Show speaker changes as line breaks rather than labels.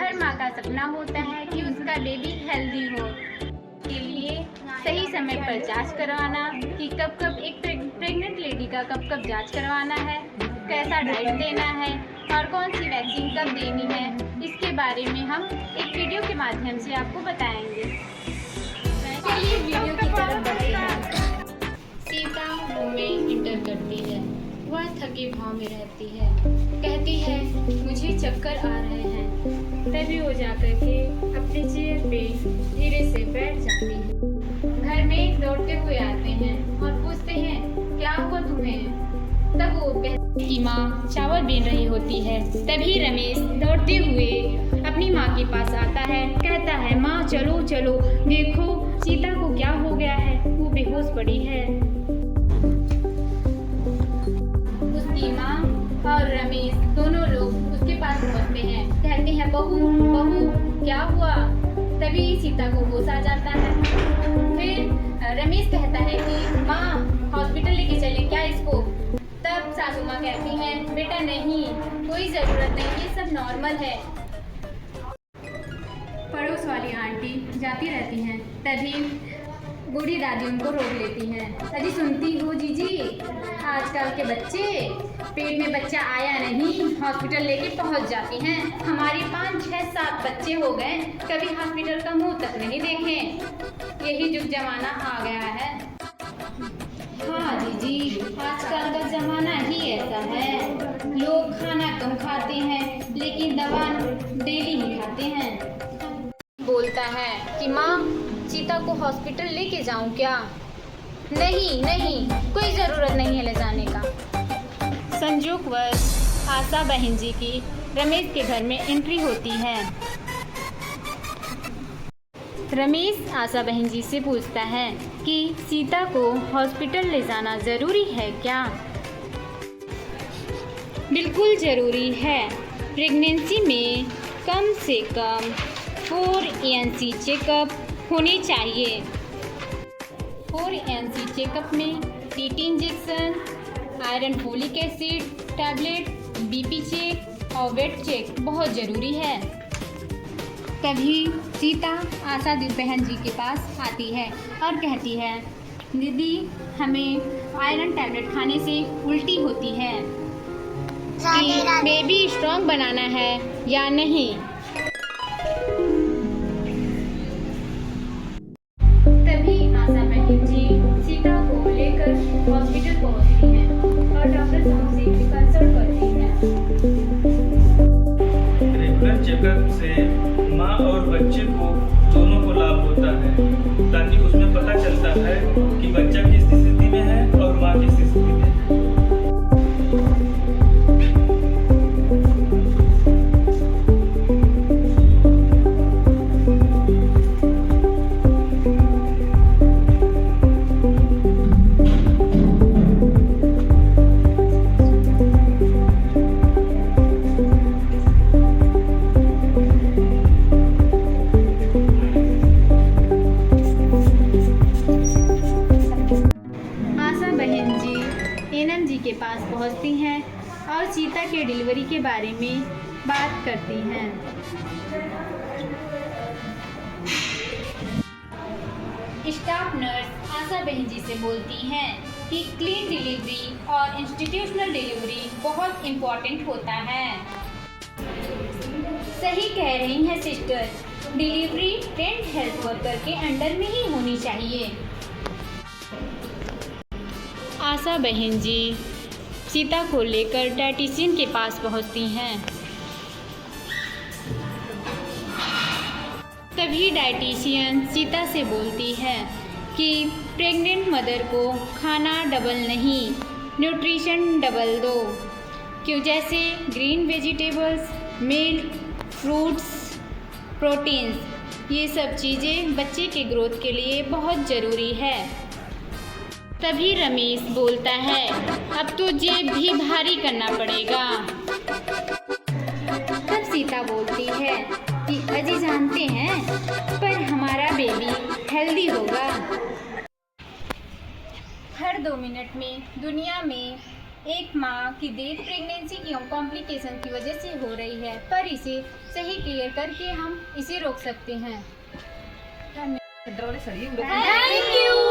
हर माँ का सपना होता है कि उसका बेबी हेल्दी हो। के लिए सही समय पर जांच करवाना कि कब कब एक प्रेग्नेंट लेडी का कब जांच करवाना है, कैसा डाइट देना है और कौन सी वैक्सीन कब देनी है, इसके बारे में हम एक वीडियो के माध्यम से आपको बताएंगे। चलिए वीडियो की तरफ बढ़ते हैं। सीता रूम में इंटर करती है। वह थके भाव में रहती है। कहती है मुझे चक्कर आ रहे हैं। तभी वो जाकर के अपने चेयर पे धीरे से बैठ जाती है। घर में दौड़ते हुए आते हैं और पूछते हैं क्या हुआ तुम्हें। तब वो कहती कि माँ चावल बीन रही होती है। तभी रमेश दौड़ते हुए अपनी माँ के पास आता है। कहता है माँ चलो चलो देखो सीता को क्या हो गया है, वो बेहोश पड़ी है। उसकी माँ और रमेश दोनों लोग उसके पास पहुँचते हैं। कहते हैं बहू बहू क्या हुआ। तभी सीता को होश आ जाता है। फिर रमेश कहता है कि माँ हॉस्पिटल लेके चले क्या इसको। तब सासू माँ कहती हैं बेटा नहीं, कोई ज़रूरत नहीं, ये सब नॉर्मल है। पड़ोस वाली आंटी जाती रहती हैं। तभी बूढ़ी दादी उनको रोक लेती हैं। अजी सुनती हो जीजी, आजकल के बच्चे पेट में बच्चा आया नहीं हॉस्पिटल लेके पहुंच जाती हैं। हमारे 5, 6, 7 बच्चे हो गए, कभी हॉस्पिटल का मुंह तक नहीं देखे। यही जुग जमाना आ गया है। हाँ जीजी, आजकल का जमाना ही ऐसा है। लोग खाना कम खाते हैं लेकिन दवा डेली ही खाते हैं। बोलता है कि माँ सीता को हॉस्पिटल लेके जाऊं क्या। नहीं नहीं, कोई ज़रूरत नहीं है ले जाने का। संयोगवश आशा बहन जी की रमेश के घर में एंट्री होती है। रमेश आशा बहन जी से पूछता है कि सीता को हॉस्पिटल ले जाना ज़रूरी है क्या। बिल्कुल ज़रूरी है। प्रेगनेंसी में कम से कम 4 ANC चेकअप होने चाहिए। 4 ANC चेकअप में TT injection, iron folic acid tablet, BP check और वेट चेक बहुत ज़रूरी है। तभी सीता आशा बहन जी के पास आती है और कहती है दीदी हमें आयरन टैबलेट खाने से उल्टी होती है कि बेबी स्ट्रॉन्ग बनाना है या नहीं। तभी आशा बहन जी सीता को लेकर हॉस्पिटल पहुंचती हैं और डॉक्टर साहब से कंसल्ट करती हैं।
रेगुलर चेकअप से माँ और बच्चे को दोनों को लाभ होता है, ताकि उसमें पता चलता है कि बच्चा किस स्थिति में है और माँ किस स्थिति में है।
के पास पहुंचती हैं और सीता के डिलीवरी के बारे में बात करती हैं। स्टाफ नर्स आशा बहन जी से बोलती हैं कि क्लीन डिलीवरी और इंस्टीट्यूशनल डिलीवरी बहुत इम्पोर्टेंट होता है। सही कह रही हैं sister, delivery trained health worker के अंडर में ही होनी चाहिए। आशा बहन जी सीता को लेकर डाइटिशियन के पास पहुंचती हैं। तभी डाइटिशियन सीता से बोलती है कि प्रेग्नेंट मदर को खाना डबल नहीं, न्यूट्रिशन डबल दो, क्यों जैसे green vegetables, milk, fruits, proteins, ये सब चीज़ें बच्चे के ग्रोथ के लिए बहुत ज़रूरी है। तभी रमेश बोलता है अब तो जेब भी भारी करना पड़ेगा। तब सीता बोलती है कि अजी जानते हैं पर हमारा बेबी हेल्दी होगा। हर 2 मिनट में दुनिया में एक माँ की डेथ प्रेगनेंसी की कॉम्प्लिकेशन की वजह से हो रही है, पर इसे सही केयर करके हम इसे रोक सकते हैं।
धन्यवाद।
Thank you.